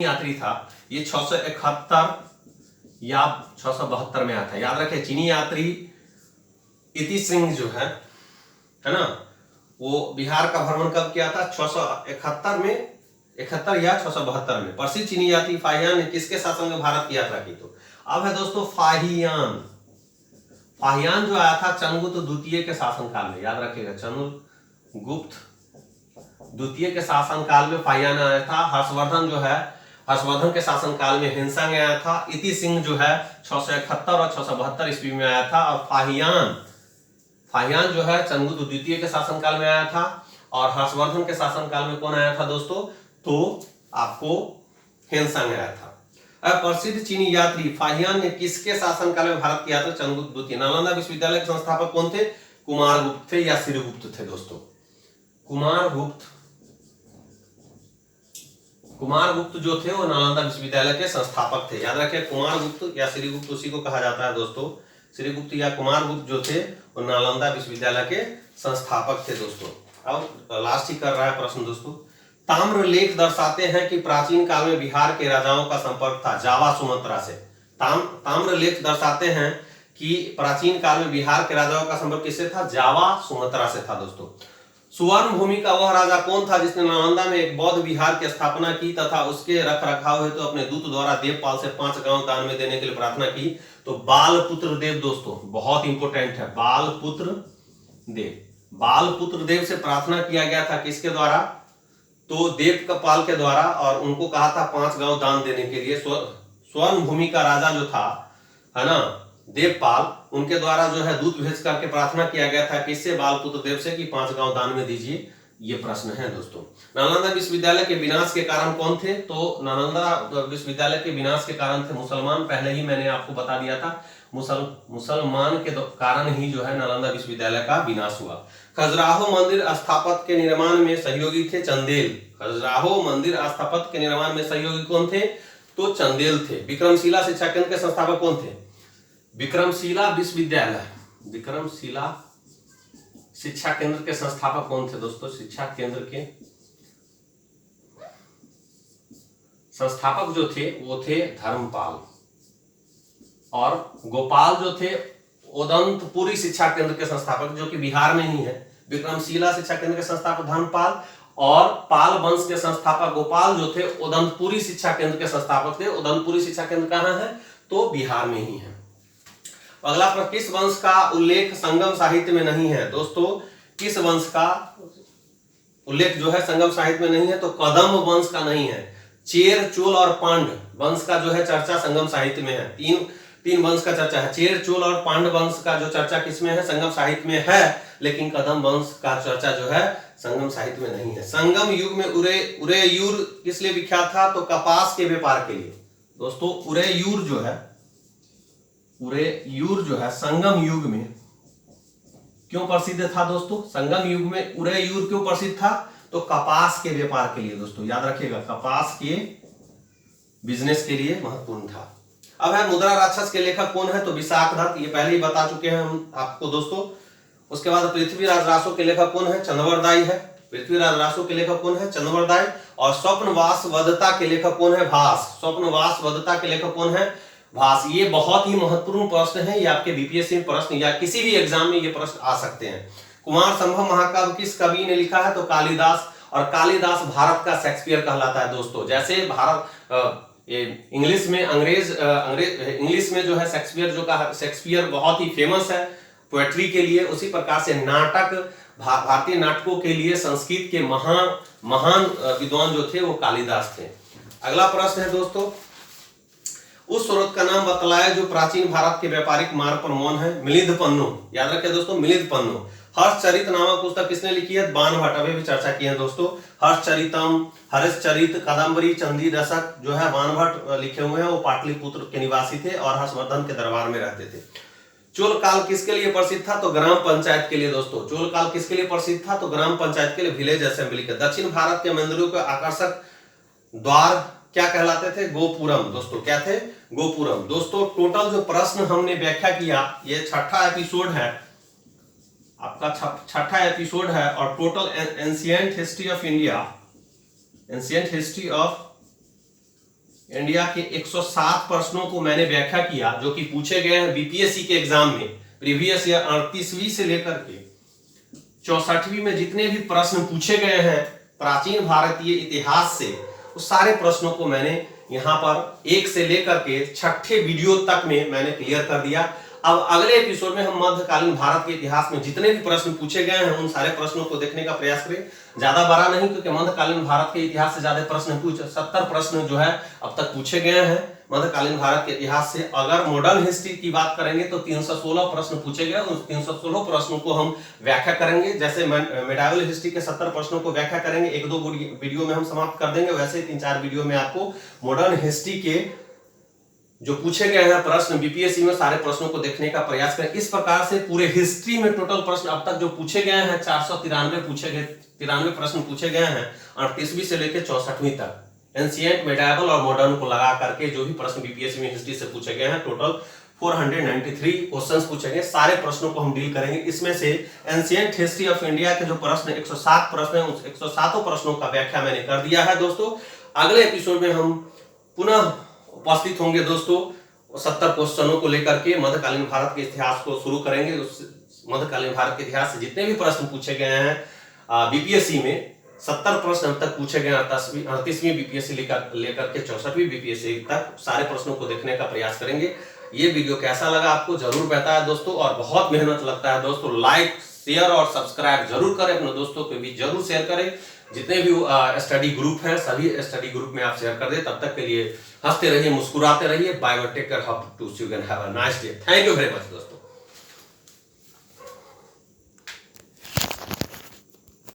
यात्री था, ये 671 या 672 में आया था। याद रखें, चीनी यात्री इति सिंह जो है ना, वो बिहार का भ्रमण कब किया था? 671 में, 71 या 672 में। प्रसिद्ध चीनी यात्री फाहियान ने किसके शासन में भारत की यात्रा की? तो अब है दोस्तों फाहियान। फाहियान जो आया था चंद्रगुप्त द्वितीय के शासनकाल में। याद रखिएगा, चंद्रगुप्त द्वितीय के शासनकाल में फाहियान आया था। हर्षवर्धन जो है, हर्षवर्धन के शासनकाल में हिंसा में आया था। इति सिंह जो है 671 और 672 ईस्वी में आया था। और फाहियान जो है चंद्रगुप्त द्वितीय के शासनकाल में आया था। और हर्षवर्धन के शासनकाल में कौन आया था दोस्तों? तो आपको हिंसा में आया था। अब प्रसिद्ध चीनी यात्री फाहियान ने किसके शासनकाल में भारत की यात्रा? चंद्रगुप्त द्वितीय। नालंदा विश्वविद्यालय के संस्थापक कौन थे? कुमारगुप्त थे या श्रीगुप्त थे दोस्तों? कुमारगुप्त जो थे वो नालंदा विश्वविद्यालय के संस्थापक थे। याद रखें, कुमारगुप्त या श्रीगुप्त उसी को कहा जाता है दोस्तों। श्रीगुप्त या कुमारगुप्त जो थे वो नालंदा विश्वविद्यालय के संस्थापक थे दोस्तों। अब लास्ट ही कर रहा है प्रश्न दोस्तों। ताम्र लेख दर्शाते हैं कि प्राचीन काल में बिहार के राजाओं का संपर्क था जावा सुमंत्रा से। ताम्र लेख दर्शाते हैं कि प्राचीन काल में बिहार के राजाओं का संपर्क किससे था? जावा सुमंत्रा से था दोस्तों। सुवर्ण भूमि का वह राजा कौन था जिसने नालंदा में एक बौद्ध विहार की स्थापना की तथा उसके रख रखाव हेतु अपने दूत द्वारा देवपाल से 5 गांव दान में देने के लिए प्रार्थना की? तो बालपुत्र देव दोस्तों, बहुत इंपोर्टेंट है। बालपुत्र देव से प्रार्थना किया गया था किसके द्वारा? तो देवपाल के द्वारा। और उनको कहा था 5 गांव दान देने के लिए। स्वर्ण भूमि का राजा जो था, है ना, देवपाल, उनके द्वारा जो है दूत भेज करके प्रार्थना किया गया था किससे? बालपुत्र देव से कि 5 गांव दान में दीजिए। ये प्रश्न है दोस्तों। नालंदा विश्वविद्यालय के विनाश के कारण कौन थे? तो नालंदा विश्वविद्यालय के विनाश के कारण थे मुसलमान। पहले ही मैंने आपको बता दिया था, मुसलमान के कारण ही जो है नालंदा विश्वविद्यालय का विनाश हुआ। खजुराहो मंदिर स्थापत्य के निर्माण में सहयोगी थे चंदेल। खजुराहो मंदिर स्थापत्य के निर्माण में सहयोगी कौन थे? तो चंदेल थे। विक्रमशिला शिक्षा केंद्र के संस्थापक कौन थे? विक्रमशिला विश्वविद्यालय, विक्रमशिला शिक्षा केंद्र के संस्थापक कौन थे दोस्तों? शिक्षा केंद्र के संस्थापक जो थे वो थे धर्मपाल। और गोपाल जो थे उदंतपुरी शिक्षा केंद्र के संस्थापक, जो कि बिहार में ही है। विक्रमशिला शिक्षा केंद्र के संस्थापक धर्मपाल और पाल वंश के संस्थापक गोपाल जो थे उदंतपुरी शिक्षा केंद्र के संस्थापक थे। उदंतपुरी शिक्षा केंद्र कहाँ है? तो बिहार में ही है। अगला प्रश्न, किस वंश का उल्लेख संगम साहित्य में नहीं है? दोस्तों किस वंश का उल्लेख जो है संगम साहित्य में नहीं है? तो कदम वंश का नहीं है। चेर, चोल और पांड वंश का जो है चर्चा संगम साहित्य में है। तीन वंश का चर्चा है। चेर, चोल और पांड वंश का जो चर्चा किसमें है? संगम साहित्य में है। लेकिन कदम वंश का चर्चा जो है संगम साहित्य में नहीं है। संगम युग में उरेयूर किस लिए विख्यात था? तो कपास के व्यापार के लिए दोस्तों। उरेयूर जो है संगम युग में क्यों प्रसिद्ध था दोस्तों? संगम युग में उरेयूर क्यों प्रसिद्ध था? तो कपास के व्यापार के लिए दोस्तों। याद रखिएगा, कपास के बिजनेस के लिए महत्वपूर्ण था। अब है मुद्रा राक्षस के लेखक कौन है? तो विशाखदत्त, ये पहले ही बता चुके हैं हम आपको दोस्तों। उसके बाद पृथ्वीराज रासो के लेखक कौन है? चंद्रवरदाई है। पृथ्वीराज रासो के लेखक कौन है? चंद्रवरदाई। और स्वप्नवास वदता के लेखक कौन है? भास। स्वप्नवास वदता के लेखक कौन है? भास। ये बहुत ही महत्वपूर्ण प्रश्न है। ये आपके बीपीएससी प्रश्न या किसी भी एग्जाम में ये प्रश्न आ सकते हैं। कुमार संभव महाकाव्य किस कवि ने लिखा है? तो कालिदास। और कालिदास भारत का शेक्सपियर कहलाता है दोस्तों। जैसे भारत इंग्लिश में जो है शेक्सपियर बहुत ही फेमस है पोएट्री के लिए, उसी प्रकार से नाटक, भारतीय नाटकों के लिए संस्कृत के महान विद्वान जो थे वो कालिदास थे। अगला प्रश्न है दोस्तों, उस स्रोत का नाम बतलाया जो प्राचीन भारत के व्यापारिक मार्ग पर मौन है? मिलिंद-पन्नु। याद रखें दोस्तों, मिलिंद-पन्नु। हर्षचरित नामक पुस्तक किसने लिखी है? बाणभट्ट। अभी भी चर्चा की है दोस्तों। हर्षचरितम, हर्षचरित, कादंबरी, चंदी दशक जो है बाणभट्ट लिखे हुए हैं। वो पाटलिपुत्र के निवासी थे और हर्षवर्धन के दरबार में रहते थे। चोल काल किसके लिए प्रसिद्ध था? तो ग्राम पंचायत के लिए दोस्तों। चोल काल किसके लिए प्रसिद्ध था? तो ग्राम पंचायत के लिए, विलेज असेंबली के। दक्षिण भारत के मंदिरों के आकर्षक द्वार क्या कहलाते थे? गोपुरम दोस्तों। क्या थे? गोपुरम। दोस्तों टोटल जो प्रश्न हमने व्याख्या किया, ये छठा एपिसोड है आपका, छठा एपिसोड है। और total ancient history of India, ancient history of India के 107 प्रश्नों को मैंने व्याख्या किया जो कि पूछे गए हैं बीपीएससी के एग्जाम में प्रीवियस ईयर 38वीं से लेकर के 64वीं में जितने भी प्रश्न पूछे गए हैं प्राचीन भारतीय इतिहास से, उस सारे प्रश्नों को मैंने यहां पर 1 से लेकर के 6ठे वीडियो तक में मैंने क्लियर कर दिया। अब अगले एपिसोड में हम मध्यकालीन भारत के इतिहास में जितने भी प्रश्न पूछे गए हैं उन सारे प्रश्नों को देखने का प्रयास करें। ज्यादा बड़ा नहीं, क्योंकि मध्यकालीन भारत के इतिहास से ज्यादा प्रश्न 70 प्रश्न जो है अब तक पूछे गए हैं मध्यकालीन भारत के इतिहास से। अगर मॉडर्न हिस्ट्री की बात करेंगे तो 316 प्रश्न पूछे गए, उन 316 प्रश्नों को हम व्याख्या करेंगे। जैसे मेडावल हिस्ट्री के 70 प्रश्नों को व्याख्या करेंगे, 1-2 वीडियो में हम समाप्त कर देंगे, वैसे 3-4 वीडियो में आपको मॉडर्न हिस्ट्री के जो पूछे गए हैं प्रश्न बीपीएससी में सारे प्रश्नों को देखने का प्रयास करें। इस प्रकार से पूरे हिस्ट्री में टोटल प्रश्न अब तक जो पूछे गए हैं 93 प्रश्न पूछे गए हैं 38वीं से लेकर 64वीं तक, एंशिएंट, मेडावल और मॉडर्न को लगा करके जो भी प्रश्न बीपीएससी में हिस्ट्री से पूछे गए हैं टोटल 493 क्वेश्चंस पूछे गए। सारे प्रश्नों को हम डील करेंगे। इसमें से एंशिएंट हिस्ट्री ऑफ इंडिया के जो प्रश्न 107 प्रश्न हैं उस 107 प्रश्नों का व्याख्या मैंने कर दिया है दोस्तों। अगले एपिसोड में हम पुनः उपस्थित होंगे दोस्तों, 70 क्वेश्चनों को लेकर के मध्यकालीन भारत के इतिहास को शुरू करेंगे। उस मध्यकालीन भारत के इतिहास से जितने भी प्रश्न पूछे गए हैं बीपीएससी में 70 प्रश्न अब तक पूछे गए 38वीं बीपीएससी लेकर के 64वीं बीपीएससी तक सारे प्रश्नों को देखने का प्रयास करेंगे। ये वीडियो कैसा लगा आपको जरूर बताएं दोस्तों, और बहुत मेहनत लगता है दोस्तों। लाइक, शेयर और सब्सक्राइब जरूर करें, अपने दोस्तों को भी जरूर शेयर करें। जितने भी स्टडी ग्रुप हैं सभी स्टडी ग्रुप में आप शेयर कर दें। तब तक के लिए हंसते रहिए, मुस्कुराते रहिए। Bye bye, take care, hope to see you again, have a nice day. Thank you very much दोस्तों।